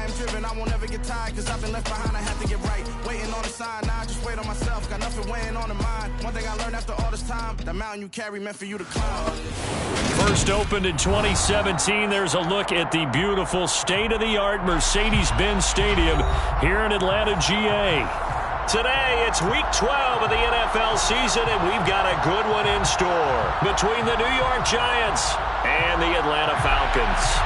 I am driven, I won't ever get tired, cause I've been left behind, I have to get right. Waiting on the sign, now I just wait on myself, got nothing weighing on the mind. One thing I learned after all this time, the mountain you carry meant for you to climb. First opened in 2017, there's a look at the beautiful state-of-the-art Mercedes-Benz Stadium here in Atlanta, GA. Today, it's Week 12 of the NFL season, and we've got a good one in store between the New York Giants and the Atlanta Falcons.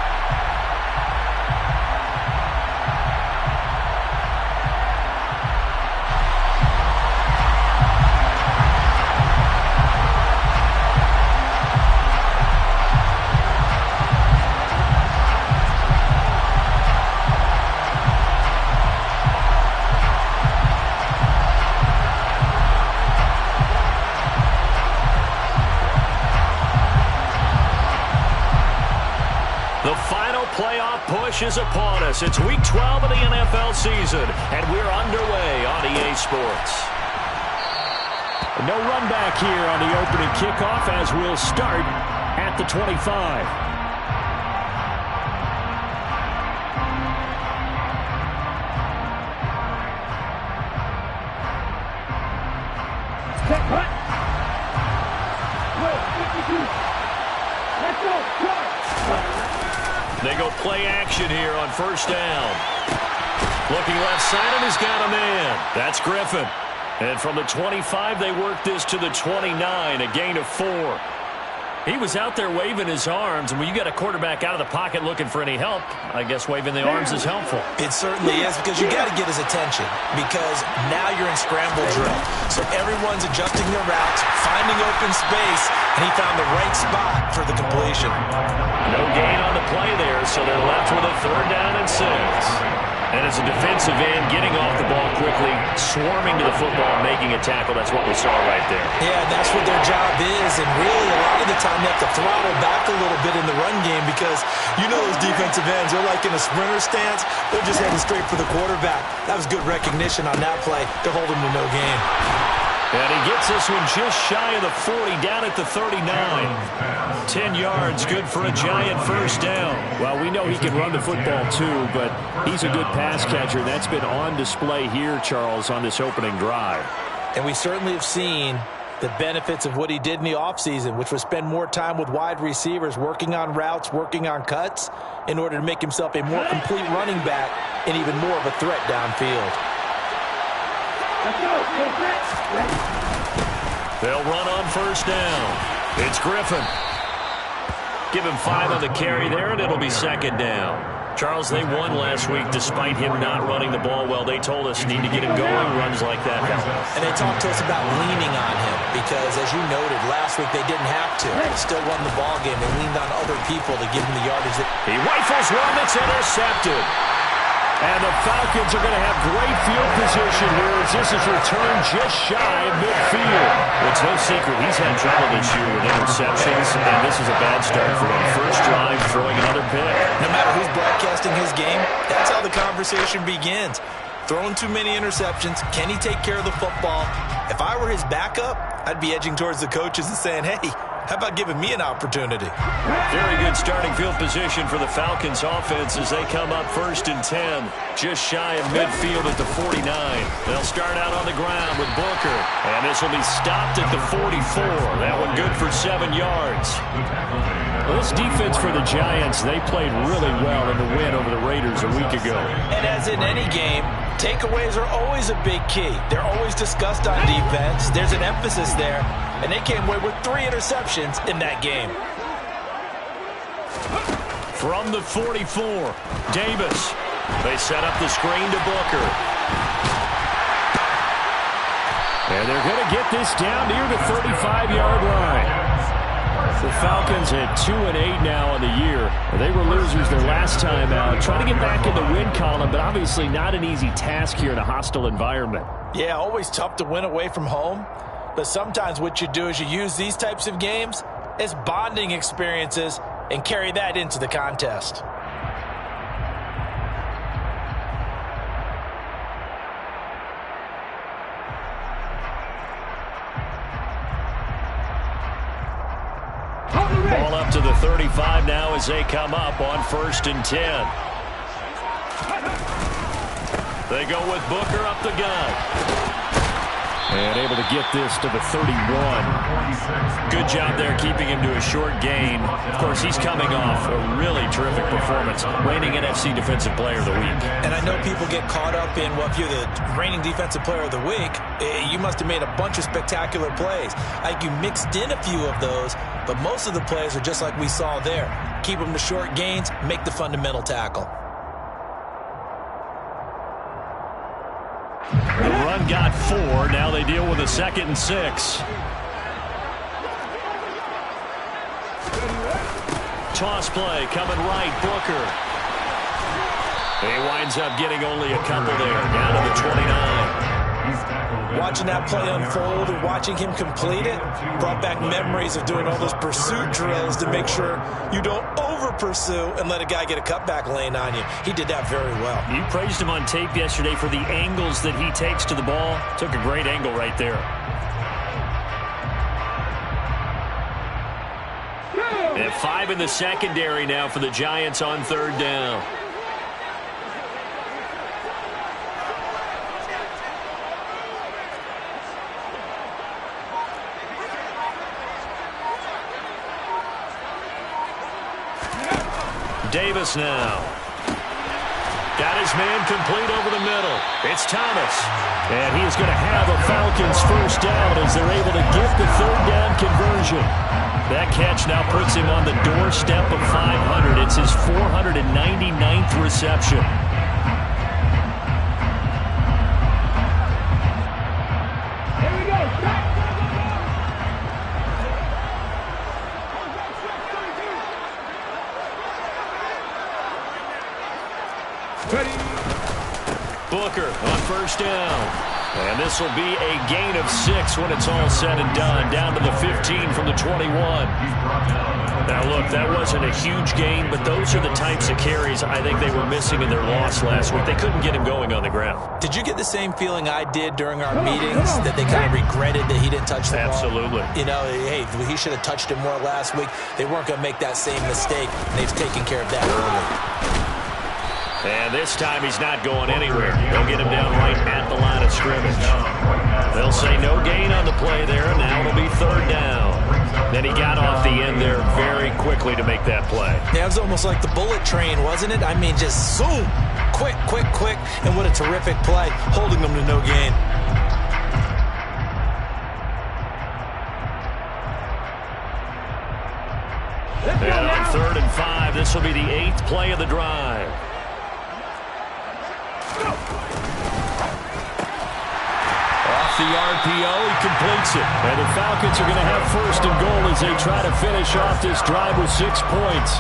Playoff push is upon us. It's Week 12 of the NFL season, and we're underway on EA Sports. No run back here on the opening kickoff as we'll start at the 25. They go play action here on first down. Looking left side, and he's got a man. That's Griffin. And from the 25, they work this to the 29, a gain of 4. He was out there waving his arms, and when you got a quarterback out of the pocket looking for any help, I guess waving the arms is helpful. It certainly is, because you got to get his attention, because now you're in scramble drill. So everyone's adjusting their routes, finding open space, and he found the right spot for the completion. No gain on the play there, so they're left with a 3rd down and 6. And as a defensive end, getting off the ball quickly, swarming to the football, making a tackle, that's what we saw right there. Yeah, that's what their job is, and really a lot of the time you have to throttle back a little bit in the run game, because you know those defensive ends, they're like in a sprinter stance, they're just heading straight for the quarterback. That was good recognition on that play to hold him to no gain. And he gets this one just shy of the 40, down at the 39. 10 yards, good for a Giant first down. Well, we know he can run the football too, but he's a good pass catcher. That's been on display here, Charles, on this opening drive. And we certainly have seen the benefits of what he did in the offseason, which was spend more time with wide receivers, working on routes, working on cuts, in order to make himself a more complete running back and even more of a threat downfield. They'll run on first down. It's Griffin. Give him 5 on the carry there, and it'll be 2nd down. Charles, they won last week despite him not running the ball well. They told us need to get him going, runs like that. And they talked to us about leaning on him because, as you noted, last week they didn't have to. They still won the ball game. They leaned on other people to give him the yardage. He rifles one that's intercepted. And the Falcons are going to have great field position here as this is returned just shy of midfield. It's no secret he's had trouble this year with interceptions, and this is a bad start for him. First drive, throwing another pick. No matter who's broadcasting his game, that's how the conversation begins. Throwing too many interceptions. Can he take care of the football? If I were his backup, I'd be edging towards the coaches and saying, hey, how about giving me an opportunity? Very good starting field position for the Falcons offense as they come up 1st and 10. Just shy of midfield at the 49. They'll start out on the ground with Booker. And this will be stopped at the 44. That one good for 7 yards. Well, this defense for the Giants, they played really well in the win over the Raiders a week ago. And as in any game, takeaways are always a big key. They're always discussed on defense. There's an emphasis there. And they came away with 3 interceptions in that game. From the 44, Davis. They set up the screen to Booker. And they're going to get this down near the 35-yard line. The Falcons at 2-8 now on the year. They were losers their last time out. Trying to get back in the win column, but obviously not an easy task here in a hostile environment. Yeah, always tough to win away from home. But sometimes what you do is you use these types of games as bonding experiences and carry that into the contest. Ball up to the 35 now as they come up on 1st and 10. They go with Booker up the gut. And able to get this to the 31. Good job there keeping him to a short gain. Of course, he's coming off a really terrific performance, reigning NFC Defensive Player of the Week. And I know people get caught up in, well, if you're the reigning Defensive Player of the Week, you must have made a bunch of spectacular plays. Like you mixed in a few of those, but most of the plays are just like we saw there. Keep them to short gains, make the fundamental tackle. The run got 4. Now they deal with a 2nd and 6. Toss play coming right. Booker. He winds up getting only a couple there. Down to the 29. Watching that play unfold and watching him complete it brought back memories of doing all those pursuit drills to make sure you don't over-pursue and let a guy get a cutback lane on you. He did that very well. You praised him on tape yesterday for the angles that he takes to the ball. Took a great angle right there. And 5 in the secondary now for the Giants on 3rd down. Davis now. Got his man complete over the middle. It's Thomas. And he is going to have a Falcons first down as they're able to get the 3rd down conversion. That catch now puts him on the doorstep of 500. It's his 499th reception. Booker on 1st down. And this will be a gain of 6 when it's all said and done. Down to the 15 from the 21. Now, look, that wasn't a huge gain, but those are the types of carries I think they were missing in their loss last week. They couldn't get him going on the ground. Did you get the same feeling I did during our meetings, that they kind of regretted that he didn't touch the ball? Absolutely. You know, hey, he should have touched it more last week. They weren't going to make that same mistake, and they've taken care of that early. And this time he's not going anywhere. They'll get him down right at the line of scrimmage. They'll say no gain on the play there, and now it'll be 3rd down. Then he got off the end there very quickly to make that play. Yeah, it was almost like the bullet train, wasn't it? I mean, just zoom, quick, quick, quick, and what a terrific play, holding them to no gain. And on 3rd and 5, this will be the 8th play of the drive. Off the RPO, he completes it. And the Falcons are going to have 1st and goal as they try to finish off this drive with 6 points.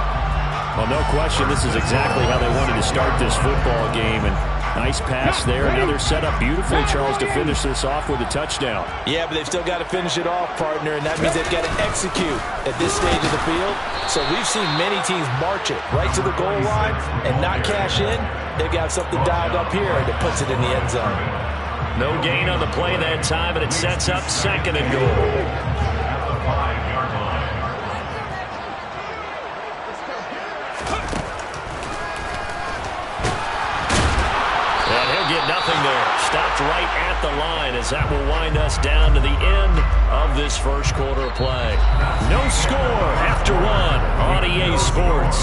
Well, no question, this is exactly how they wanted to start this football game. And nice pass there. Now they're set up beautifully, Charles, to finish this off with a touchdown. Yeah, but they've still got to finish it off, partner, and that means they've got to execute at this stage of the field. So we've seen many teams march it right to the goal line and not cash in. They've got something dialed up here that puts it in the end zone. No gain on the play that time, and it sets up 2nd and goal. Nothing there. Stopped right at the line as that will wind us down to the end of this first quarter of play. No score after 1 on EA Sports.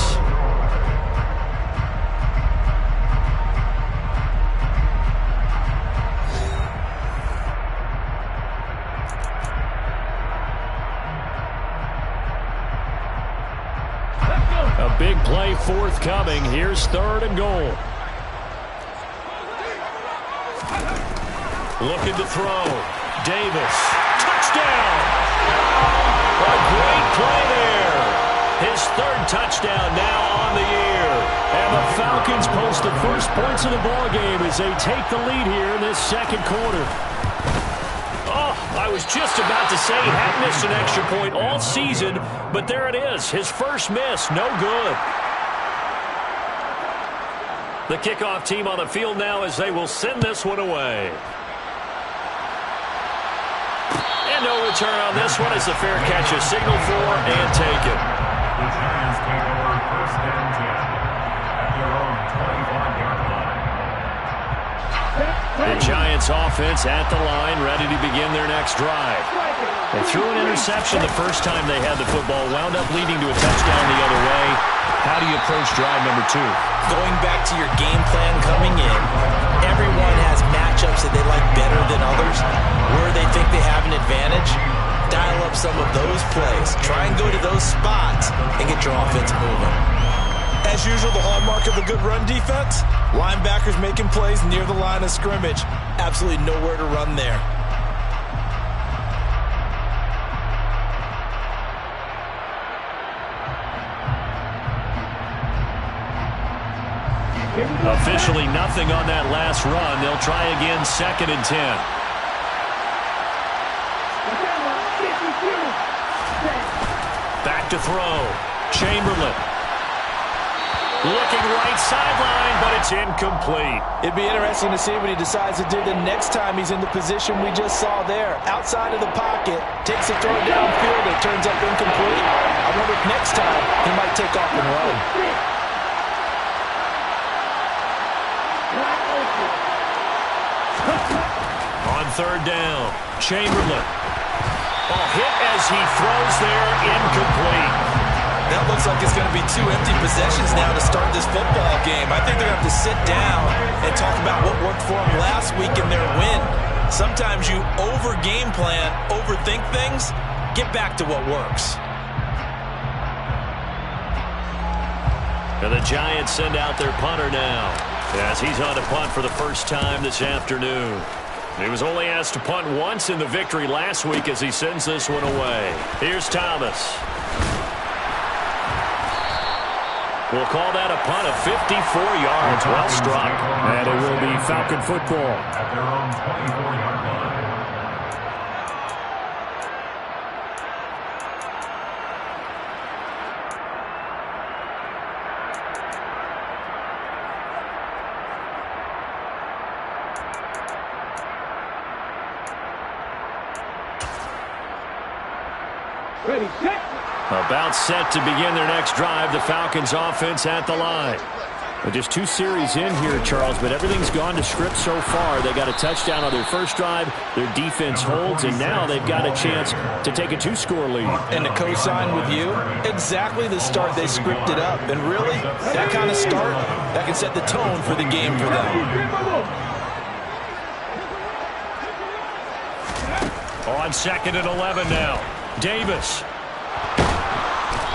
A big play forthcoming. Here's 3rd and goal. Looking to throw. Davis. Touchdown! A great play there. His 3rd touchdown now on the year. And the Falcons post the first points of the ballgame as they take the lead here in this 2nd quarter. Oh, I was just about to say he hadn't missed an extra point all season, but there it is. His first miss. No good. The kickoff team on the field now as they will send this one away. And no return on this one as the fair catch is signaled for and taken. The Giants take over 1st and 10 at their own 25-yard line. The Giants offense at the line, ready to begin their next drive. They threw an interception the first time they had the football, wound up leading to a touchdown the other way. How do you approach drive number 2? Going back to your game plan coming in, everyone has matchups that they like better than others. Where they think they have an advantage, dial up some of those plays. Try and go to those spots and get your offense moving. As usual, the hallmark of a good run defense, linebackers making plays near the line of scrimmage. Absolutely nowhere to run there. Officially nothing on that last run. They'll try again, 2nd and 10. Back to throw. Chamberlain. Looking right sideline, but it's incomplete. It'd be interesting to see what he decides to do the next time he's in the position we just saw there. Outside of the pocket, takes a throw downfield, it turns up incomplete. I wonder if next time he might take off and run. On 3rd down, Chamberlain. Hit as he throws there, incomplete. That looks like it's going to be 2 empty possessions now to start this football game. I think they're going to have to sit down and talk about what worked for them last week in their win. Sometimes you over-game plan, overthink things, get back to what works. And the Giants send out their punter now, as he's on to punt for the first time this afternoon. He was only asked to punt once in the victory last week as he sends this one away. Here's Thomas. We'll call that a punt of 54 yards. Well struck. And it will be Falcon football. At their own 24-yard line. Ready, set. About set to begin their next drive. The Falcons offense at the line. Well, just 2 series in here, Charles, but everything's gone to script so far. They got a touchdown on their first drive. Their defense holds, and now they've got a chance to take a 2-score lead. And to co-sign with you, exactly the start they scripted up. And really, that kind of start, that can set the tone for the game for them. On 2nd and 11 now. Davis.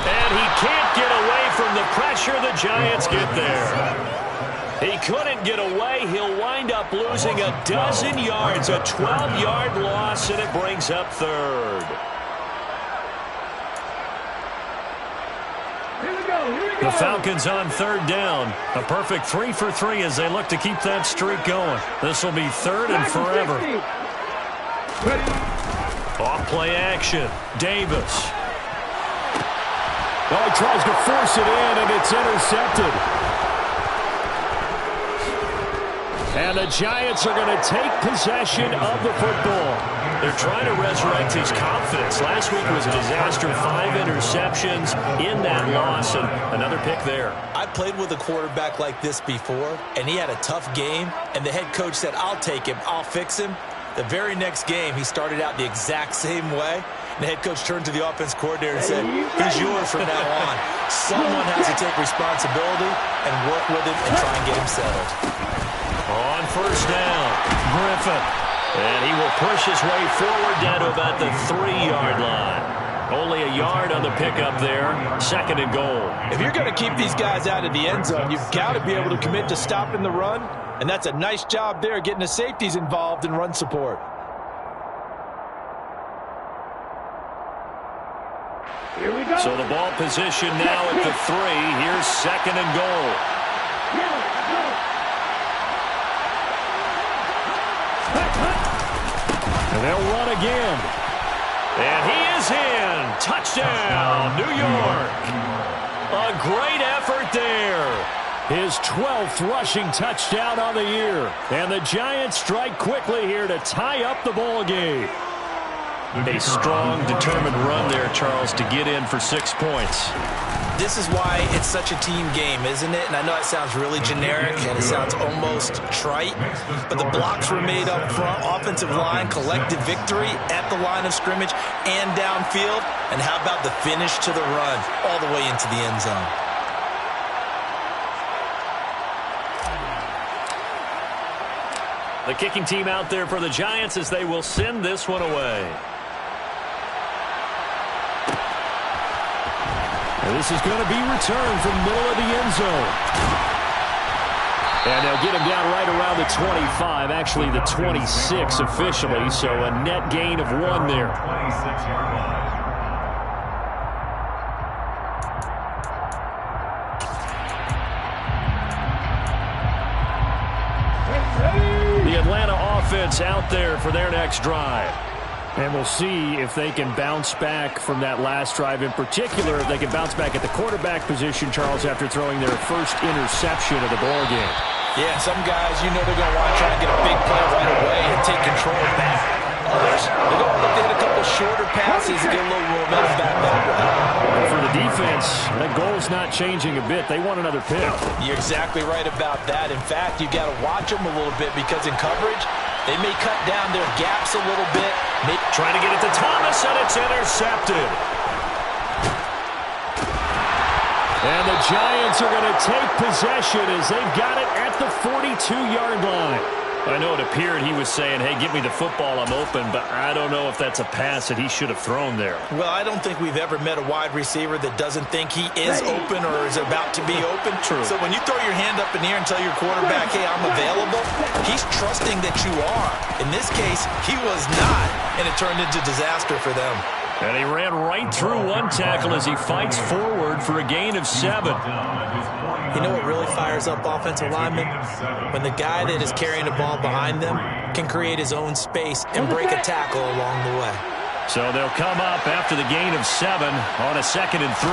And he can't get away from the pressure. The Giants get there. He couldn't get away. He'll wind up losing a dozen yards. A 12-yard loss, and it brings up 3rd. The Falcons on 3rd down. A perfect 3 for 3 as they look to keep that streak going. This will be 3rd and forever. Off play action. Davis. Well, he tries to force it in, and it's intercepted. And the Giants are going to take possession of the football. They're trying to resurrect his confidence. Last week was a disaster. 5 interceptions in that loss, and another pick there. I played with a quarterback like this before, and he had a tough game, and the head coach said, I'll take him, I'll fix him. The very next game, he started out the exact same way. The head coach turned to the offense coordinator and said, he's yours from now on. Someone has to take responsibility and work with him and try and get him settled. On 1st down, Griffin. And he will push his way forward down to about the 3-yard line. Only a yard on the pickup there. 2nd and goal. If you're going to keep these guys out of the end zone, you've got to be able to commit to stopping the run. And that's a nice job there, getting the safeties involved in run support. Here we go. So the ball position now at the 3. Here's 2nd and goal. And they'll run again. And he is in. Touchdown, New York. A great effort there. His 12th rushing touchdown on the year. And the Giants strike quickly here to tie up the ball game. A strong, determined run there, Charles, to get in for 6 points. this is why it's such a team game, isn't it? And I know it sounds really generic and it sounds almost trite, but the blocks were made up front, offensive line, collective victory at the line of scrimmage and downfield. And how about the finish to the run all the way into the end zone? The kicking team out there for the Giants as they will send this one away. And this is going to be returned from middle of the end zone. And they'll get him down right around the 25, actually the 26 officially, so a net gain of 1 there. 26-yard line. The Atlanta offense out there for their next drive. And we'll see if they can bounce back from that last drive in particular, if they can bounce back at the quarterback position, Charles, after throwing their first interception of the ballgame. Yeah, some guys, you know they're going to want to try and get a big play right away and take control back. Others, they're going to look to hit a couple shorter passes and get a little momentum back that way. And for the defense, that goal's not changing a bit. They want another pick. You're exactly right about that. In fact, you got to watch them a little bit because in coverage, they may cut down their gaps a little bit. Trying to get it to Thomas, and it's intercepted. And the Giants are going to take possession as they've got it at the 42-yard line. I know it appeared he was saying, hey, give me the football, I'm open, but I don't know if that's a pass that he should have thrown there. Well, I don't think we've ever met a wide receiver that doesn't think he is open or is about to be open. True. So when you throw your hand up in the air and tell your quarterback, hey, I'm available, he's trusting that you are. In this case, he was not, and it turned into disaster for them. And he ran right through one tackle as he fights forward for a gain of 7. You know what really fires up offensive linemen? When the guy that is carrying the ball behind them can create his own space and break a tackle along the way. So they'll come up after the gain of 7 on a 2nd and 3.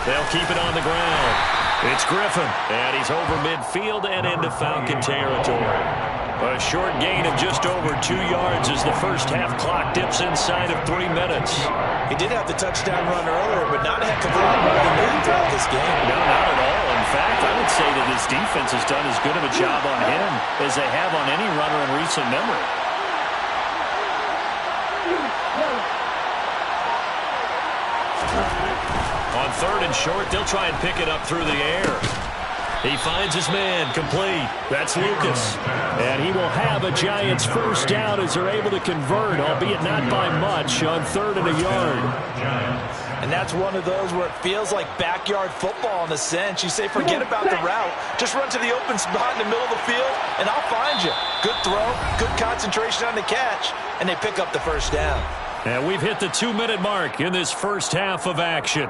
They'll keep it on the ground. It's Griffin, and he's over midfield and into Falcon territory. A short gain of just over 2 yards as the first half clock dips inside of 3 minutes. He did have the touchdown run earlier, but not a heck of a lot more than that throughout this game. No, not at all. In fact, I would say that his defense has done as good of a job on him as they have on any runner in recent memory. On 3rd and short, they'll try and pick it up through the air. He finds his man, complete. That's Lucas. And he will have a Giants first down as they're able to convert, albeit not by much, on 3rd and a yard. And that's one of those where it feels like backyard football in a sense. You say, forget about the route. Just run to the open spot in the middle of the field, and I'll find you. Good throw, good concentration on the catch, and they pick up the first down. And we've hit the 2-minute mark in this first half of action.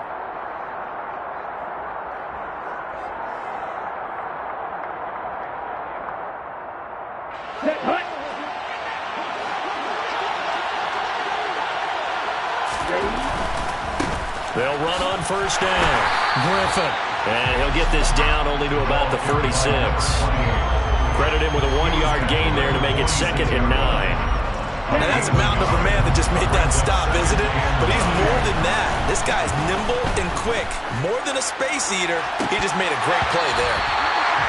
They'll run on first down. Griffin. And he'll get this down only to about the 36. Credit him with a 1-yard gain there to make it 2nd and 9. Now that's a mountain of a man that just made that stop, isn't it? But he's more than that. This guy's nimble and quick. More than a space eater. He just made a great play there.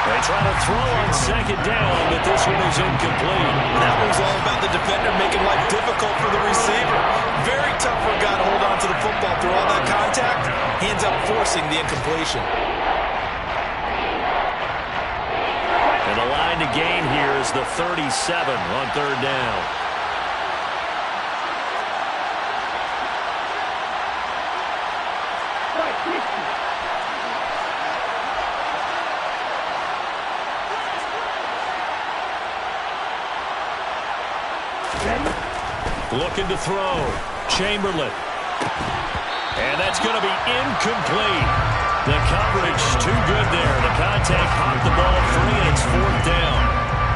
They try to throw on 2nd down, but this one is incomplete. That one's all about the defender making life difficult for the receiver. Very tough for a guy to hold on to the football through all that contact. He ends up forcing the incompletion. And the line to gain here is the 37 on 3rd down. Looking to throw. Chamberlain. And that's going to be incomplete. The coverage too good there. The contact popped the ball free, and it's 4th down.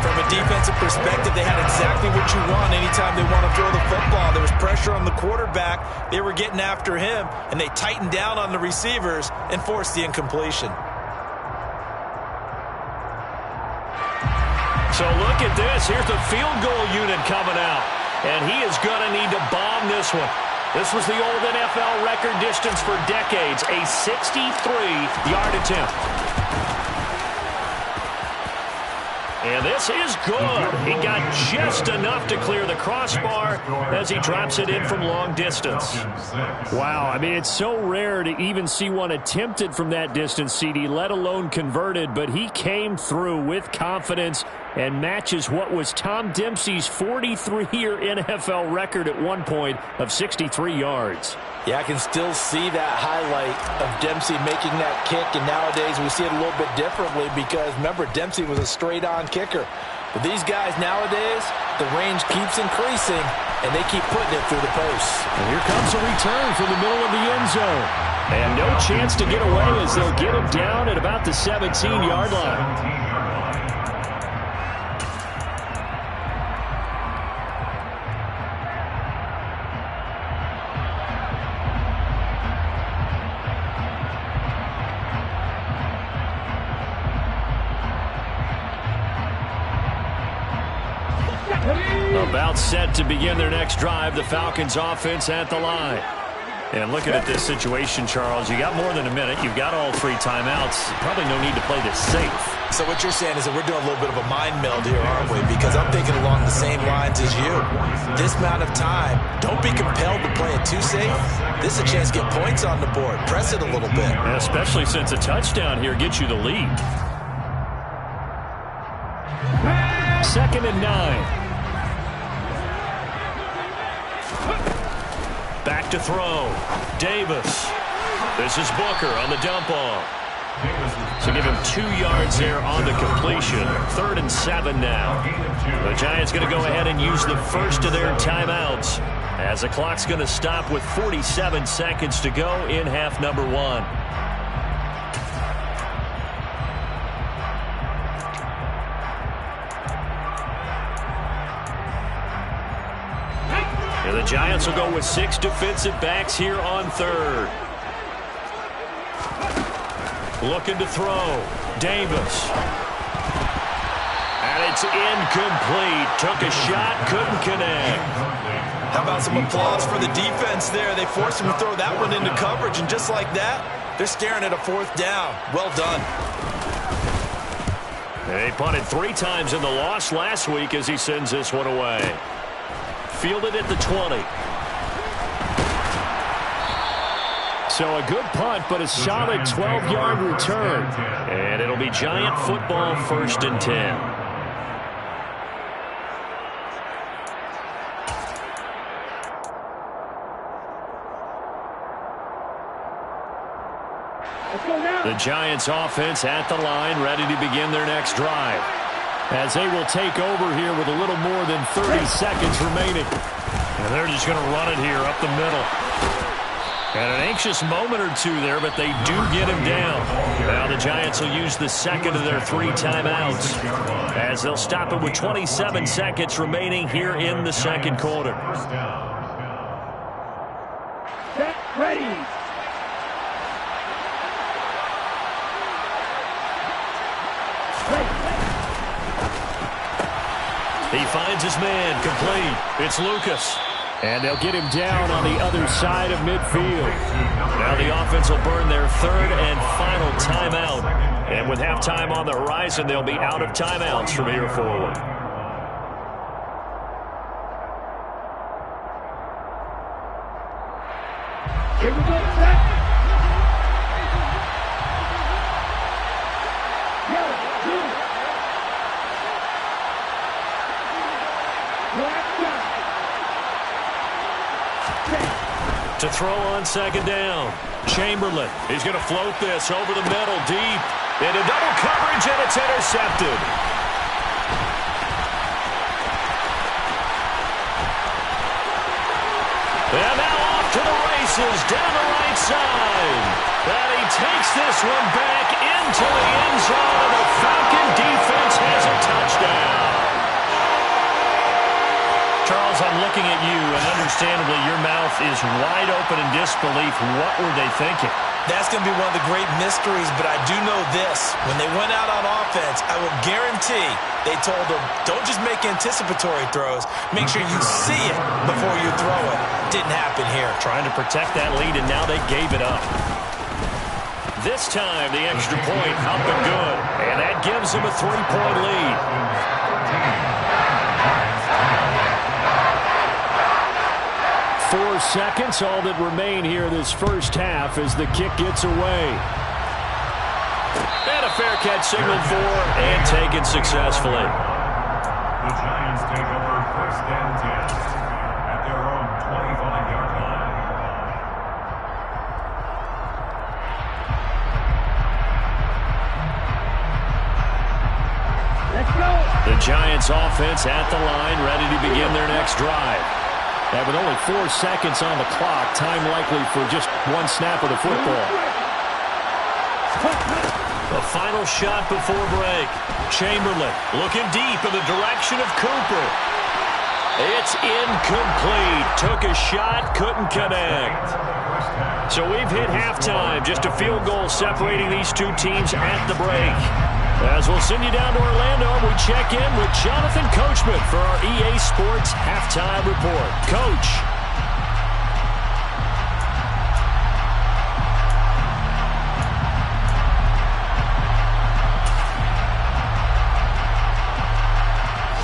From a defensive perspective, they had exactly what you want anytime they want to throw the football. There was pressure on the quarterback. They were getting after him, and they tightened down on the receivers and forced the incompletion. So look at this. Here's the field goal unit coming out. And he is going to need to bomb this one. This was the old NFL record distance for decades, a 63-yard attempt. And this is good. He got just enough to clear the crossbar as he drops it in from long distance. Wow, I mean, it's so rare to even see one attempted from that distance, CD, let alone converted, but he came through with confidence and matches what was Tom Dempsey's 43-year NFL record at one point of 63 yards. Yeah, I can still see that highlight of Dempsey making that kick, and nowadays we see it a little bit differently because, remember, Dempsey was a straight-on kicker. But these guys nowadays, the range keeps increasing, and they keep putting it through the posts. And here comes a return from the middle of the end zone. And no chance to get away as they'll get him down at about the 17-yard line. About set to begin their next drive, the Falcons offense at the line. And looking at this situation, Charles, you got more than a minute. You've got all 3 timeouts. Probably no need to play this safe. So what you're saying is that we're doing a little bit of a mind meld here, aren't we? Because I'm thinking along the same lines as you. This amount of time, don't be compelled to play it too safe. This is a chance to get points on the board. Press it a little bit. And especially since a touchdown here gets you the lead. 2nd and 9. Back to throw. Davis. This is Booker on the dump off. So give him 2 yards there on the completion. 3rd and 7 now. The Giants going to go ahead and use the first of their timeouts as the clock's going to stop with 47 seconds to go in half number 1. And the Giants will go with 6 defensive backs here on 3rd. Looking to throw. Davis. And it's incomplete. Took a shot, couldn't connect. How about some applause for the defense there? They forced him to throw that one into coverage, and just like that, they're staring at a 4th down. Well done. They punted 3 times in the loss last week as he sends this one away. Fielded at the 20. So a good punt, but a solid 12-yard return. And it'll be Giant football, 1st and 10. The Giants offense at the line, ready to begin their next drive. As they will take over here with a little more than 30 seconds remaining. And they're just going to run it here up the middle. And an anxious moment or 2 there, but they do get him down. Now the Giants will use the 2nd of their 3 timeouts as they'll stop it with 27 seconds remaining here in the 2nd quarter. Get ready. He finds his man, complete. It's Lucas. And they'll get him down on the other side of midfield. Now the offense will burn their 3rd and final timeout. And with halftime on the horizon, they'll be out of timeouts from here forward. Here we go, set. To throw on 2nd down. Chamberlain. He's going to float this over the middle, deep. Into double coverage, and it's intercepted. And now off to the races, down the right side. And he takes this one back into the end zone, and the Falcon defense has a touchdown. Charles, I'm looking looking at you, and understandably your mouth is wide open in disbelief. What were they thinking? That's going to be one of the great mysteries, but I do know this. When they went out on offense, I will guarantee they told them, don't just make anticipatory throws. Make sure you see it before you throw it. Didn't happen here. Trying to protect that lead, and now they gave it up. This time, the extra point up and good, and that gives them a 3-point lead. Seconds, all that remain here this first half as the kick gets away. And a fair catch signaled for and taken successfully. The Giants take over 1st and 10 at their own 25-yard line. Let's go. The Giants offense at the line, ready to begin their next drive. And with only 4 seconds on the clock, time likely for just one snap of the football. The final shot before break. Chamberlain looking deep in the direction of Cooper. It's incomplete. Took a shot, couldn't connect. So we've hit halftime. Just a field goal separating these two teams at the break. As we'll send you down to Orlando, we check in with Jonathan Coachman for our EA Sports Halftime Report. Coach.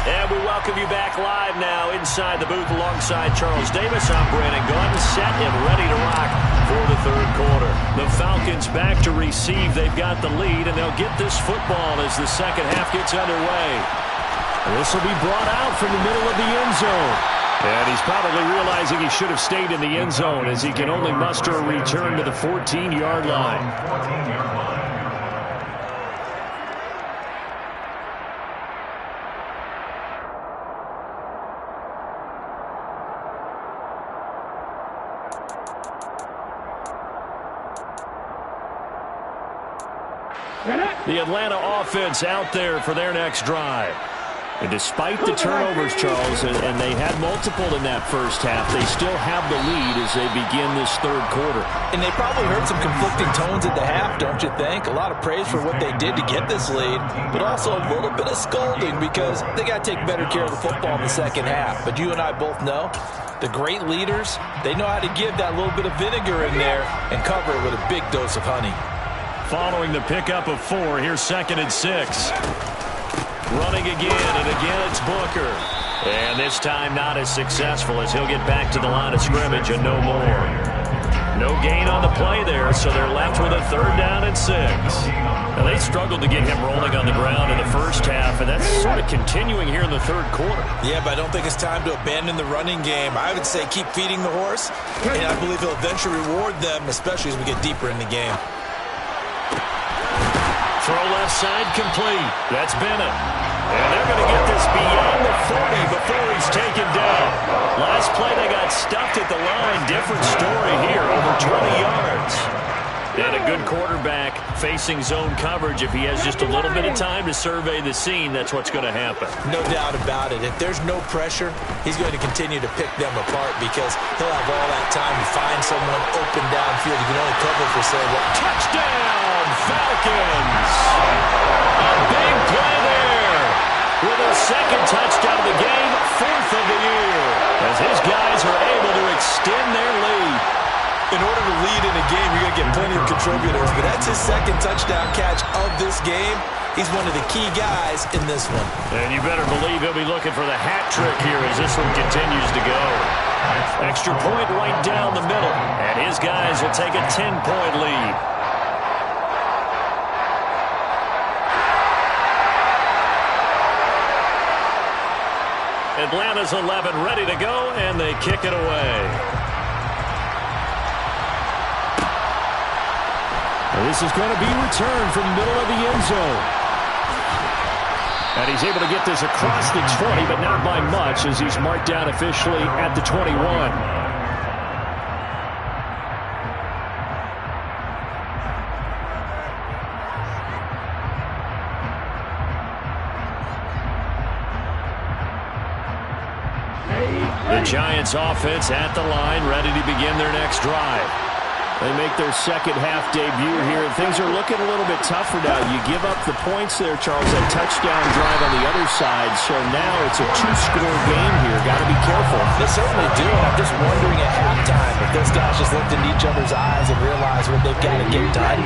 And we welcome you back live now inside the booth alongside Charles Davis. I'm Brandon Gunn, set and ready to rock for the third quarter. The Falcons back to receive. They've got the lead, and they'll get this football as the second half gets underway. This will be brought out from the middle of the end zone. And he's probably realizing he should have stayed in the end zone as he can only muster a return to the 14-yard line. 14-yard line. The Atlanta offense out there for their next drive. And despite the turnovers, Charles, and they had multiple in that first half, they still have the lead as they begin this third quarter. And they probably heard some conflicting tones at the half, don't you think? A lot of praise for what they did to get this lead, but also a little bit of scolding because they got to take better care of the football in the second half. But you and I both know the great leaders, they know how to give that little bit of vinegar in there and cover it with a big dose of honey. Following the pickup of 4, here's 2nd and 6. Running again, and again it's Booker. And this time not as successful as he'll get back to the line of scrimmage and no more. No gain on the play there, so they're left with a 3rd down and 6. Now, they struggled to get him rolling on the ground in the first half, and that's sort of continuing here in the third quarter. Yeah, but I don't think it's time to abandon the running game. I would say keep feeding the horse, and I believe he'll eventually reward them, especially as we get deeper in the game. Throw left side complete. That's Bennett. And they're going to get this beyond the 40 before he's taken down. Last play they got stuffed at the line. Different story here, over 20 yards. And a good quarterback facing zone coverage. If he has just a little bit of time to survey the scene, that's what's going to happen. No doubt about it. If there's no pressure, he's going to continue to pick them apart because he'll have all that time to find someone open downfield. He can only cover for so long. Touchdown, Falcons! A big play there with a 2nd touchdown of the game, 4th of the year, as his guys are able to extend their lead. In order to lead in a game, you're going to get plenty of contributors, but that's his 2nd touchdown catch of this game. He's one of the key guys in this one. And you better believe he'll be looking for the hat trick here as this one continues to go. Extra point right down the middle, and his guys will take a 10-point lead. Atlanta's 11 ready to go, and they kick it away. This is going to be returned from the middle of the end zone. And he's able to get this across the 20, but not by much as he's marked down officially at the 21. The Giants offense at the line, ready to begin their next drive. They make their second half debut here, and things are looking a little bit tougher now. You give up the points there, Charles, that touchdown drive on the other side, so now it's a two-score game here. Got to be careful. They certainly do, and I'm just wondering at halftime if those guys just looked into each other's eyes and realized what they've got to get done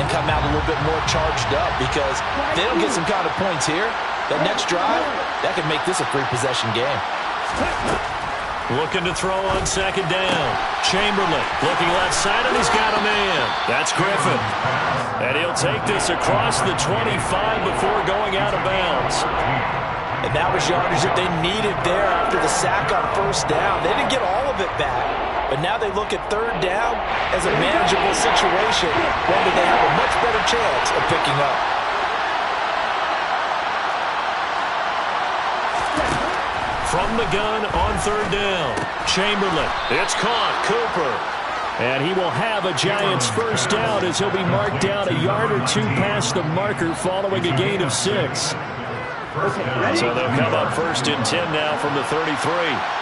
and come out a little bit more charged up, because if they don't get some kind of points here, that next drive, that could make this a three-possession game. Looking to throw on second down. Chamberlain looking left side, and he's got a man. That's Griffin. And he'll take this across the 25 before going out of bounds. And that was yardage that they needed there after the sack on first down. They didn't get all of it back, but now they look at third down as a manageable situation, one that they have a much better chance of picking up. From the gun on third down. Chamberlain. It's caught. Cooper. And he will have a Giants first down as he'll be marked down a yard or two past the marker following a gain of 6. So they'll come up first and 10 now from the 33.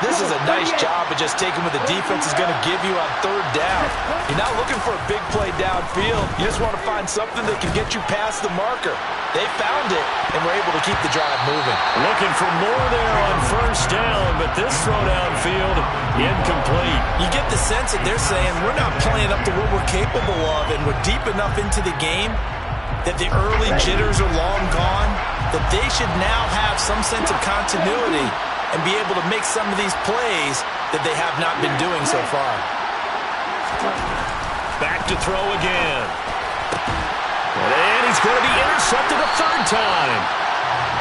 This is a nice job of just taking what the defense is going to give you on third down. You're not looking for a big play downfield. You just want to find something that can get you past the marker. They found it and were able to keep the drive moving. Looking for more there on first down, but this throw downfield incomplete. You get the sense that they're saying we're not playing up to what we're capable of, and we're deep enough into the game that the early jitters are long gone, that they should now have some sense of continuity and be able to make some of these plays that they have not been doing so far. Back to throw again. And he's going to be intercepted a third time.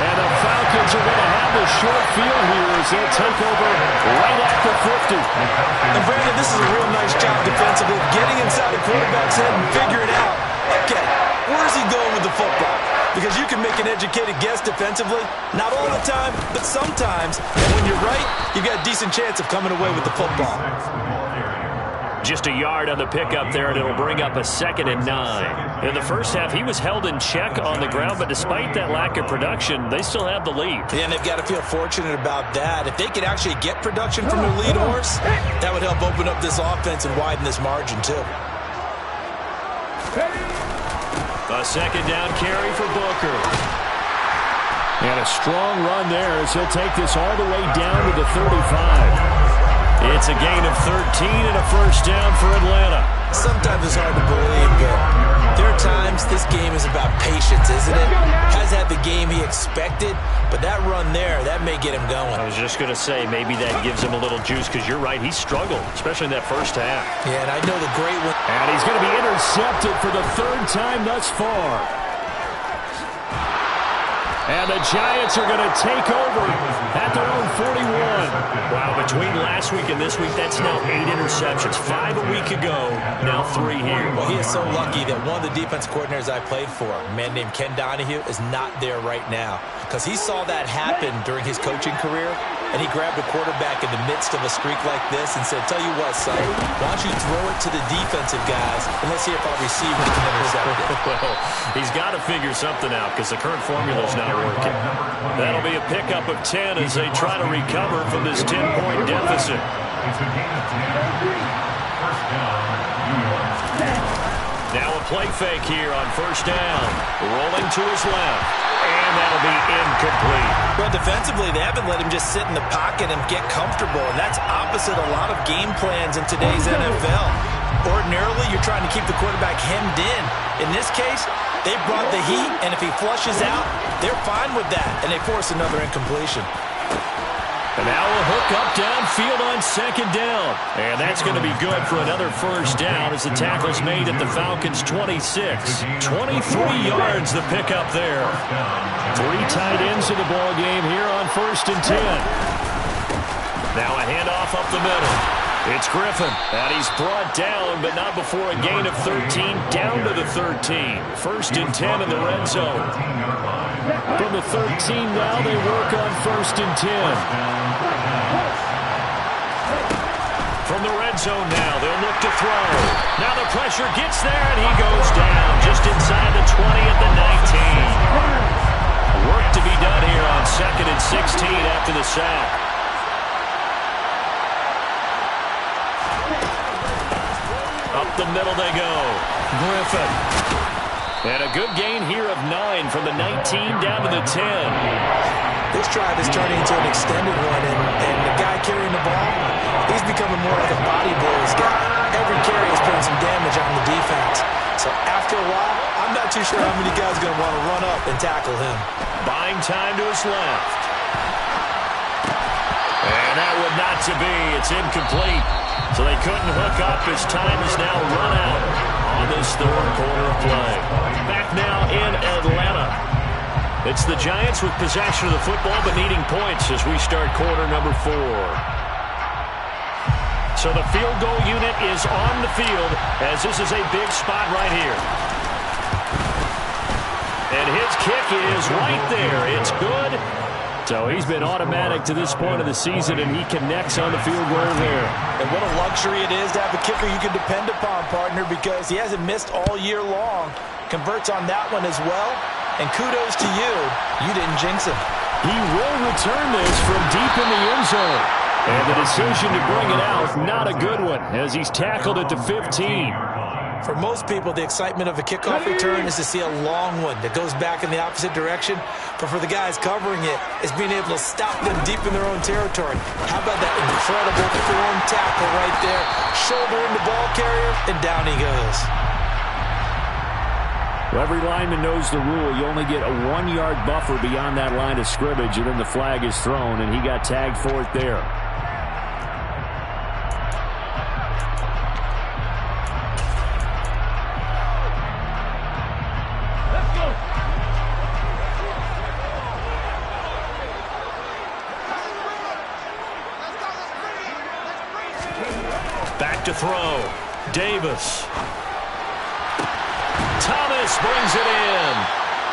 And the Falcons are going to have the short field here as they'll take over right at the 50. And Brandon, this is a real nice job defensively, getting inside the quarterback's head and figuring out, okay, where is he going with the football? Because you can make an educated guess defensively, not all the time, but sometimes. And when you're right, you've got a decent chance of coming away with the football. Just a yard on the pickup there, and it'll bring up a 2nd and 9. In the first half, he was held in check on the ground, but despite that lack of production, they still have the lead. Yeah, and they've got to feel fortunate about that. If they could actually get production from their lead horse, that would help open up this offense and widen this margin, too. A second down carry for Booker. And a strong run there as he'll take this all the way down to the 35. It's a gain of 13 and a first down for Atlanta. Sometimes it's hard to believe, but there are times this game is about patience, isn't it? Has had the game he expected, but that run there, that may get him going. I was just going to say, maybe that gives him a little juice, because you're right, he struggled, especially in that first half. Yeah, and I know the great one. And he's going to be intercepted for the third time thus far. And the Giants are going to take over at their own 41. Wow, between last week and this week, that's now 8 interceptions. 5 a week ago, now 3 here. Well, he is so lucky that one of the defense coordinators I played for, a man named Ken Donahue, is not there right now. Because he saw that happen during his coaching career, and he grabbed a quarterback in the midst of a streak like this and said, tell you what, son, why don't you throw it to the defensive guys, and let's see if our receivers can intercept it. Well, he's got to figure something out because the current formula's not working. That'll be a pickup of 10 as they try to recover from this 10-point deficit. Now a play fake here on first down. Rolling to his left. And that'll be incomplete. Well, defensively, they haven't let him just sit in the pocket and get comfortable, and that's opposite a lot of game plans in today's NFL. Ordinarily, you're trying to keep the quarterback hemmed in. In this case, they brought the heat, and if he flushes out, they're fine with that, and they force another incompletion. And now a hook up downfield on second down. And that's going to be good for another first down as the tackle's made at the Falcons' 26. 23 yards the pickup there. 3 tight ends in the ball game here on first and 10. Now a handoff up the middle. It's Griffin, and he's brought down, but not before a gain of 13, down to the 13. First and 10 in the red zone. From the 13 now, they work on first and 10. From the red zone now, they'll look to throw. Now the pressure gets there, and he goes down just inside the 20 at the 19. Work to be done here on second and 16 after the sack. Up the middle they go. Griffin. And a good gain here of 9 from the 19 down to the 10. This drive is turning into an extended one, and the guy carrying the ball, he's becoming more like a body blows guy. Every carry is putting some damage on the defense. So after a while, I'm not too sure how many guys are going to want to run up and tackle him. Buying time to his left. And that would not to be. It's incomplete. So they couldn't hook up. His time is now run out on this third quarter of play. Back now in Atlanta. It's the Giants with possession of the football but needing points as we start quarter number 4. So the field goal unit is on the field as this is a big spot right here. And his kick is right there. It's good. So he's been automatic to this point of the season, and he connects on the field goal there. And what a luxury it is to have a kicker you can depend upon, partner, because he hasn't missed all year long. Converts on that one as well. And kudos to you. You didn't jinx him. He will return this from deep in the end zone. And the decision to bring it out, not a good one, as he's tackled at the 15. For most people, the excitement of a kickoff return is to see a long one that goes back in the opposite direction. But for the guys covering it, it's being able to stop them deep in their own territory. How about that incredible form tackle right there? Shoulder in the ball carrier, and down he goes. Well, every lineman knows the rule. You only get a 1-yard buffer beyond that line of scrimmage, and then the flag is thrown, and he got tagged for it there. Back to throw. Davis. Thomas brings it in.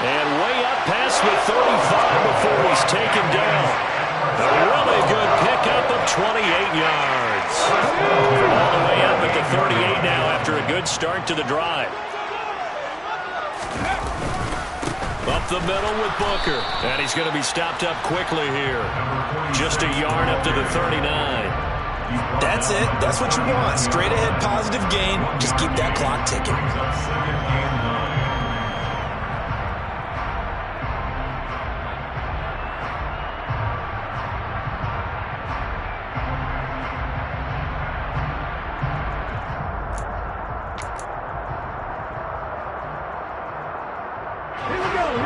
And way up past the 35 before he's taken down. A really good pickup of 28 yards. All the way up at the 38 now after a good start to the drive. Up the middle with Booker. And he's going to be stopped up quickly here. Just a yard up to the 39. That's it. That's what you want. Straight ahead positive gain. Just keep that clock ticking.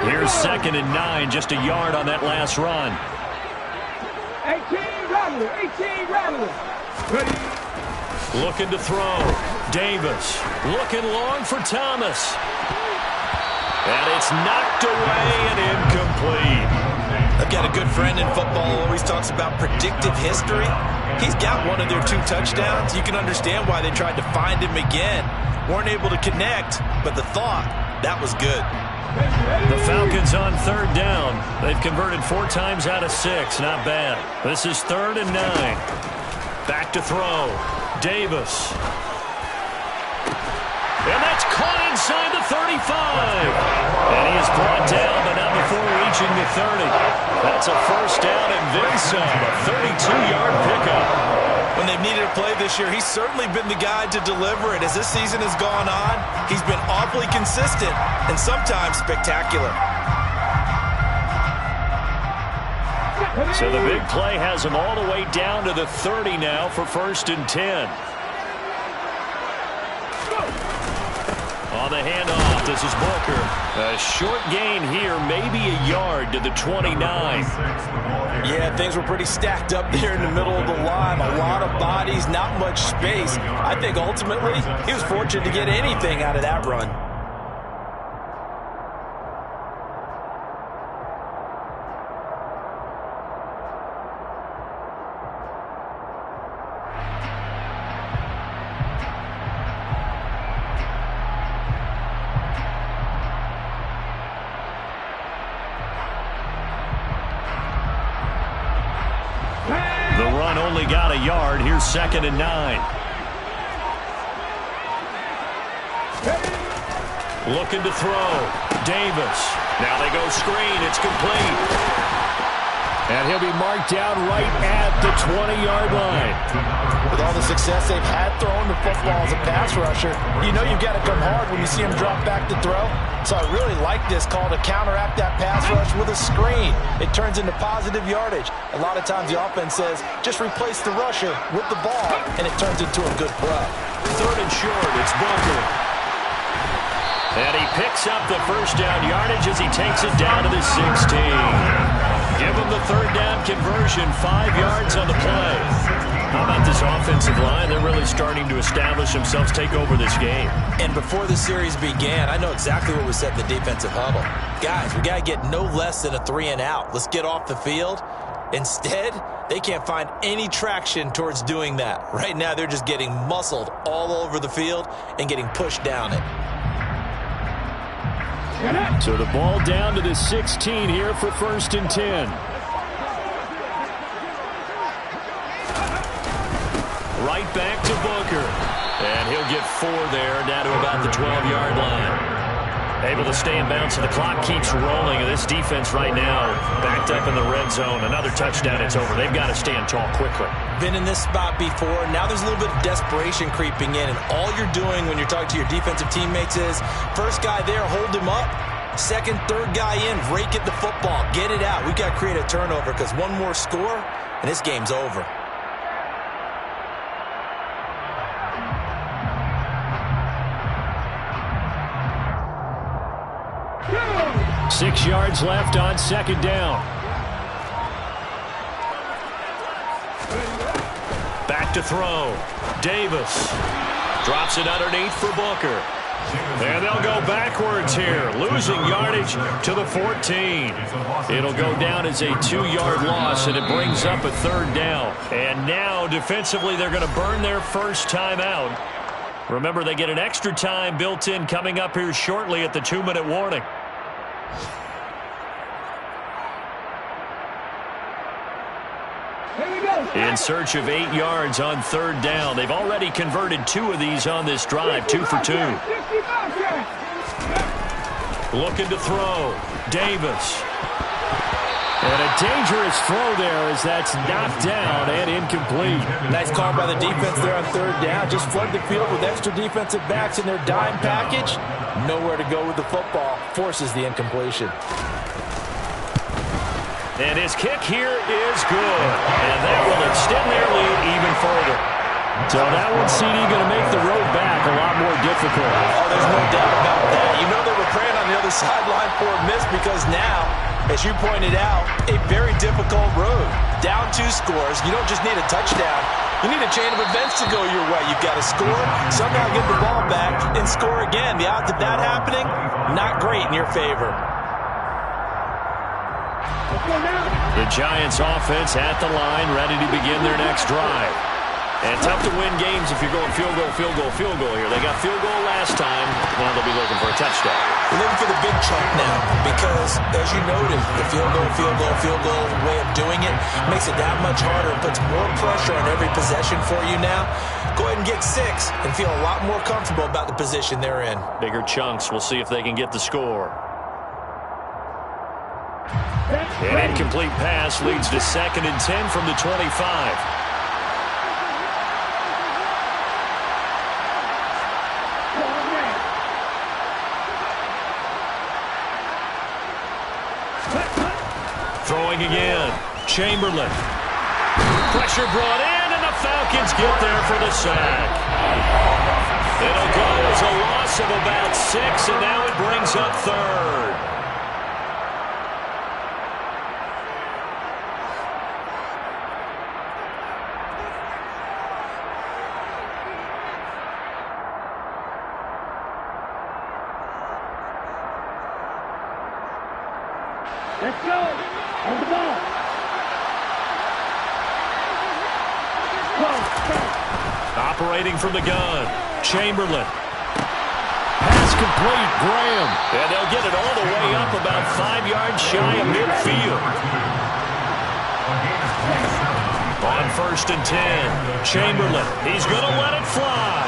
Here's 2nd and 9. Just a yard on that last run. 18 Rattler, 18 Rattler. Looking to throw. Davis. Looking long for Thomas. And it's knocked away and incomplete. I've got a good friend in football who always talks about predictive history. He's got one of their 2 touchdowns. You can understand why they tried to find him again. Weren't able to connect, but the thought, that was good. The Falcons on 3rd down. They've converted 4 times out of 6. Not bad. This is 3rd and 9. Back to throw. Davis. And that's caught inside the 35. And he is brought down, but not before reaching the 30. That's a first down and then some. A 32-yard pickup. When they've needed a play this year, he's certainly been the guy to deliver it. As this season has gone on, he's been awfully consistent and sometimes spectacular. So the big play has him all the way down to the 30 now for 1st and 10. On the handoff, this is Booker. A short gain here, maybe a yard to the 29. Yeah, things were pretty stacked up there in the middle of the line. A lot of bodies, not much space. I think ultimately he was fortunate to get anything out of that run. The run only got a yard. Here's 2nd and 9. Looking to throw. Davis. Now they go screen. It's complete. And And he'll be marked down right at the 20-yard line. With all the success they've had throwing the football as a pass rusher, you know you've got to come hard when you see him drop back to throw. So I really like this call to counteract that pass rush with a screen. It turns into positive yardage. A lot of times the offense says, just replace the rusher with the ball, and it turns into a good play. 3rd and short, it's Booker. And he picks up the first down yardage as he takes it down to the 16. Give him the 3rd down conversion, 5 yards on the play. How about this offensive line? They're really starting to establish themselves, take over this game. And before the series began, I know exactly what was said in the defensive huddle. Guys, we got to get no less than a 3-and-out. Let's get off the field. Instead, they can't find any traction towards doing that. Right now, they're just getting muscled all over the field and getting pushed down it. So the ball down to the 16 here for 1st and 10. Right back to Booker. And he'll get 4 there, down to about the 12-yard line. Able to stay in bounds, so the clock keeps rolling. And this defense right now backed up in the red zone. Another touchdown, it's over. They've got to stand tall quickly. Been in this spot before. Now there's a little bit of desperation creeping in. And all you're doing when you're talking to your defensive teammates is, first guy there, hold him up. 2nd, 3rd guy in, rake at the football. Get it out. We've got to create a turnover because one more score, and this game's over. Go! 6 yards left on 2nd down. Back to throw. Davis drops it underneath for Booker. And they'll go backwards here, losing yardage to the 14. It'll go down as a 2-yard loss, and it brings up a 3rd down. And now, defensively, they're going to burn their first time out. Remember, they get an extra time built in coming up here shortly at the 2-minute warning. In search of 8 yards on 3rd down. They've already converted 2 of these on this drive, 2 for 2. Looking to throw. Davis. And a dangerous throw there as that's knocked down and incomplete. Nice call by the defense there on 3rd down. Just flood the field with extra defensive backs in their dime package. Nowhere to go with the football. Forces the incompletion. And his kick here is good. And that will extend their lead even further. So that one, CD, going to make the road back a lot more difficult. Oh, there's no doubt about that. You know they were praying on the other sideline for a miss because now, as you pointed out, a very difficult road. Down 2 scores. You don't just need a touchdown. You need a chain of events to go your way. You've got to score, somehow get the ball back, and score again. The odds of that happening, not great in your favor. The Giants offense at the line, ready to begin their next drive. And tough to win games if you're going field goal, field goal, field goal here. They got field goal last time. Now they'll be looking for a touchdown. We're looking for the big chunk now because, as you noted, the field goal way of doing it makes it that much harder and puts more pressure on every possession for you now. Go ahead and get 6 and feel a lot more comfortable about the position they're in. Bigger chunks. We'll see if they can get the score. An incomplete pass leads to 2nd and 10 from the 25. Throwing again. Chamberlain. Pressure brought in, and the Falcons get there for the sack. It'll go as a loss of about 6, and now it brings up 3rd. Let's go. On the ball. Operating from the gun. Chamberlain. Pass complete. Graham. And they'll get it all the way up about 5 yards shy of midfield. On 1st and 10. Chamberlain. He's going to let it fly.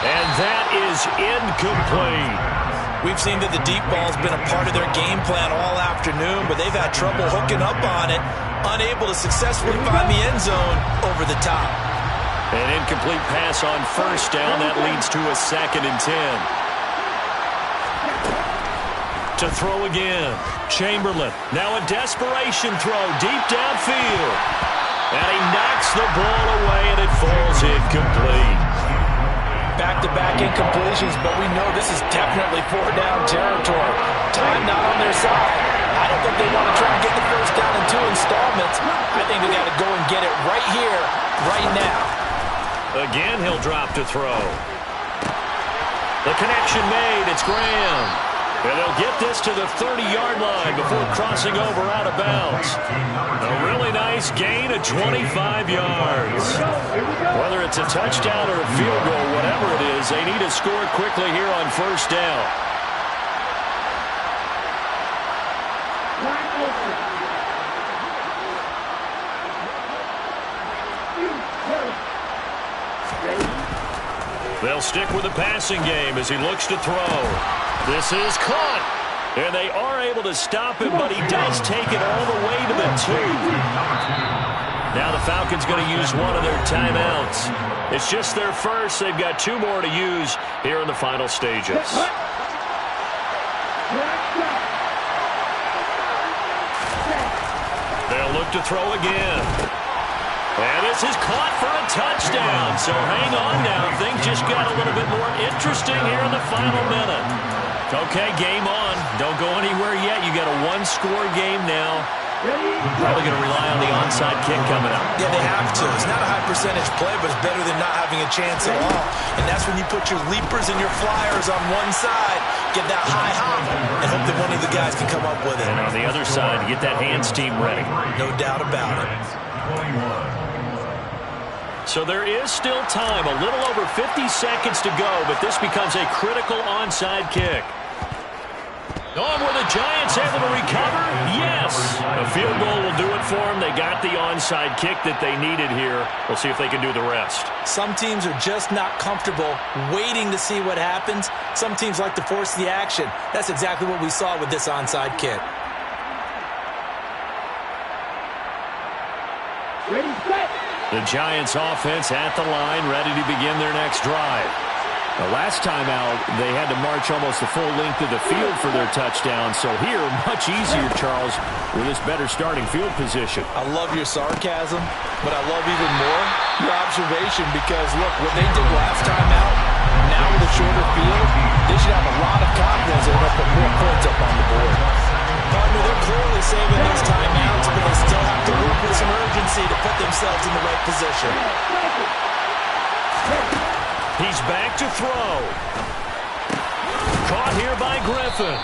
And that is incomplete. We've seen that the deep ball's been a part of their game plan all afternoon, but they've had trouble hooking up on it, unable to successfully find the end zone over the top. An incomplete pass on first down. That leads to a 2nd and 10. To throw again. Chamberlain. Now a desperation throw deep downfield. And he knocks the ball away, and it falls incomplete. Back-to-back incompletions, but we know this is definitely 4-down territory. Time not on their side. I don't think they want to try and get the first down in 2 installments. I think they got to go and get it right here, right now. Again, he'll drop to throw. The connection made. It's Graham. And they'll get this to the 30-yard line before crossing over out of bounds. A really nice gain of 25 yards. Whether it's a touchdown or a field goal, whatever it is, they need to score quickly here on first down. They'll stick with the passing game as he looks to throw. This is caught. And they are able to stop him, but he does take it all the way to the 2. Now the Falcons going to use one of their timeouts. It's just their first. They've got 2 more to use here in the final stages. They'll look to throw again. And this is caught for a touchdown. So hang on now. Things just got a little bit more interesting here in the final minute. Okay, game on. Don't go anywhere yet. You got a 1-score game now. Probably going to rely on the onside kick coming up. Yeah, they have to. It's not a high percentage play, but it's better than not having a chance at all. And that's when you put your leapers and your flyers on one side, get that high hop, and hope that one of the guys can come up with it. And on the other side, get that hands team ready. No doubt about it. So there is still time, a little over 50 seconds to go, but this becomes a critical onside kick. Oh, were the Giants able to recover? Yes. A field goal will do it for them. They got the onside kick that they needed here. We'll see if they can do the rest. Some teams are just not comfortable waiting to see what happens. Some teams like to force the action. That's exactly what we saw with this onside kick. Ready, set. The Giants offense at the line, ready to begin their next drive. The last time out, they had to march almost the full length of the field for their touchdown. So here, much easier, Charles, with this better starting field position. I love your sarcasm, but I love even more your observation because, look, what they did last time out, now with a shorter field, they should have a lot of confidence and put more points up on the board. Partner, they're clearly saving those timeouts, but they still have to work with some urgency to put themselves in the right position. He's back to throw. Caught here by Griffin.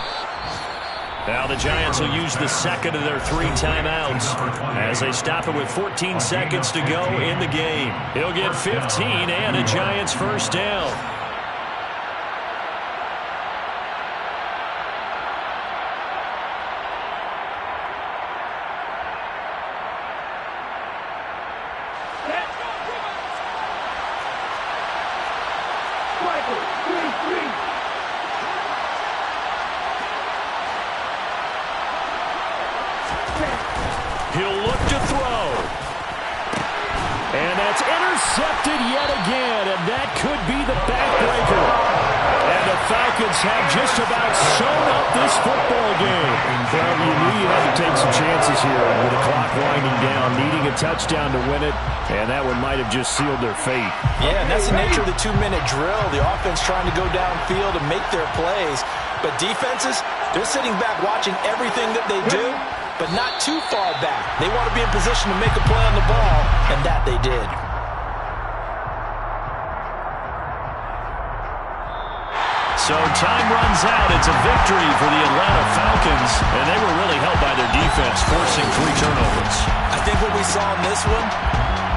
Now the Giants will use the second of their 3 timeouts as they stop it with 14 seconds to go in the game. He'll get 15 and a Giants first down. He'll look to throw. And that's intercepted yet again, and that could be the backbreaker. And the Falcons have just about sewn up this football game. Well, you knew you had to take some chances here with the clock winding down, needing a touchdown to win it, and that one might have just sealed their fate. Yeah, and that's the nature of the 2-minute drill. The offense trying to go downfield and make their plays. But defenses, they're sitting back watching everything that they do, but not too far back. They want to be in position to make a play on the ball, and that they did. So time runs out. It's a victory for the Atlanta Falcons, and they were really helped by their defense, forcing 3 turnovers. I think what we saw in this one,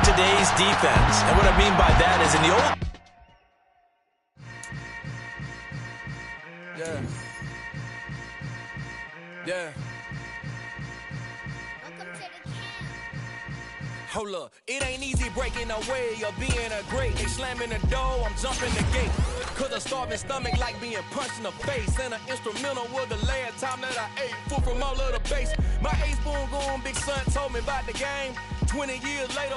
today's defense. And what I mean by that is in the old... Yeah. Hold up, it ain't easy breaking away or being a great. They slamming the door, I'm jumping the gate. Cause a starving stomach like being punched in the face. And an instrumental was the last time that I ate food from all of the base. My ace spoon going, big son told me about the game. 20 years later,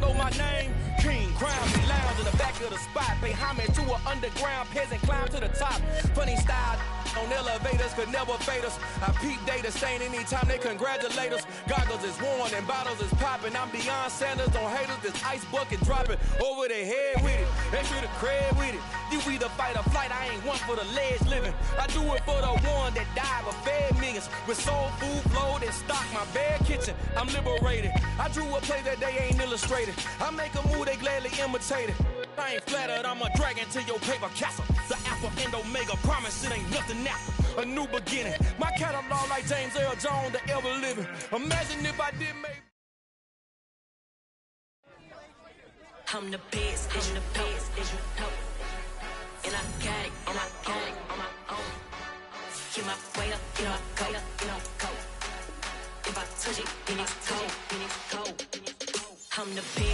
know my name. King, crown me, lounge in the back of the spot. Pay homage to an underground peasant, climb to the top. Funny style on elevators could never fade us. I peep data stain anytime they congratulate us. Goggles is worn and bottles is popping. I'm beyond Sanders on haters, this ice bucket dropping over their head with it. Extra the cred with it. You either fight or flight, I ain't one for the ledge living. I do it for the one that died but fed millions. With soul food flowed and stock my bad kitchen. I'm liberated. I drew a play that they ain't illustrated. I make a move, they gladly imitate it. I ain't flattered, I'm a dragon to your paper castle. The Alpha and Omega, promise it ain't nothing after. A new beginning. My catalog like James Earl Jones, the ever living. Imagine if I did make. I'm the best, I'm the best, as you know. And I got it, and I got it on my own. Get my weight up, get my go, go. If I touch it, then it's cold, then it's cold. I'm the best.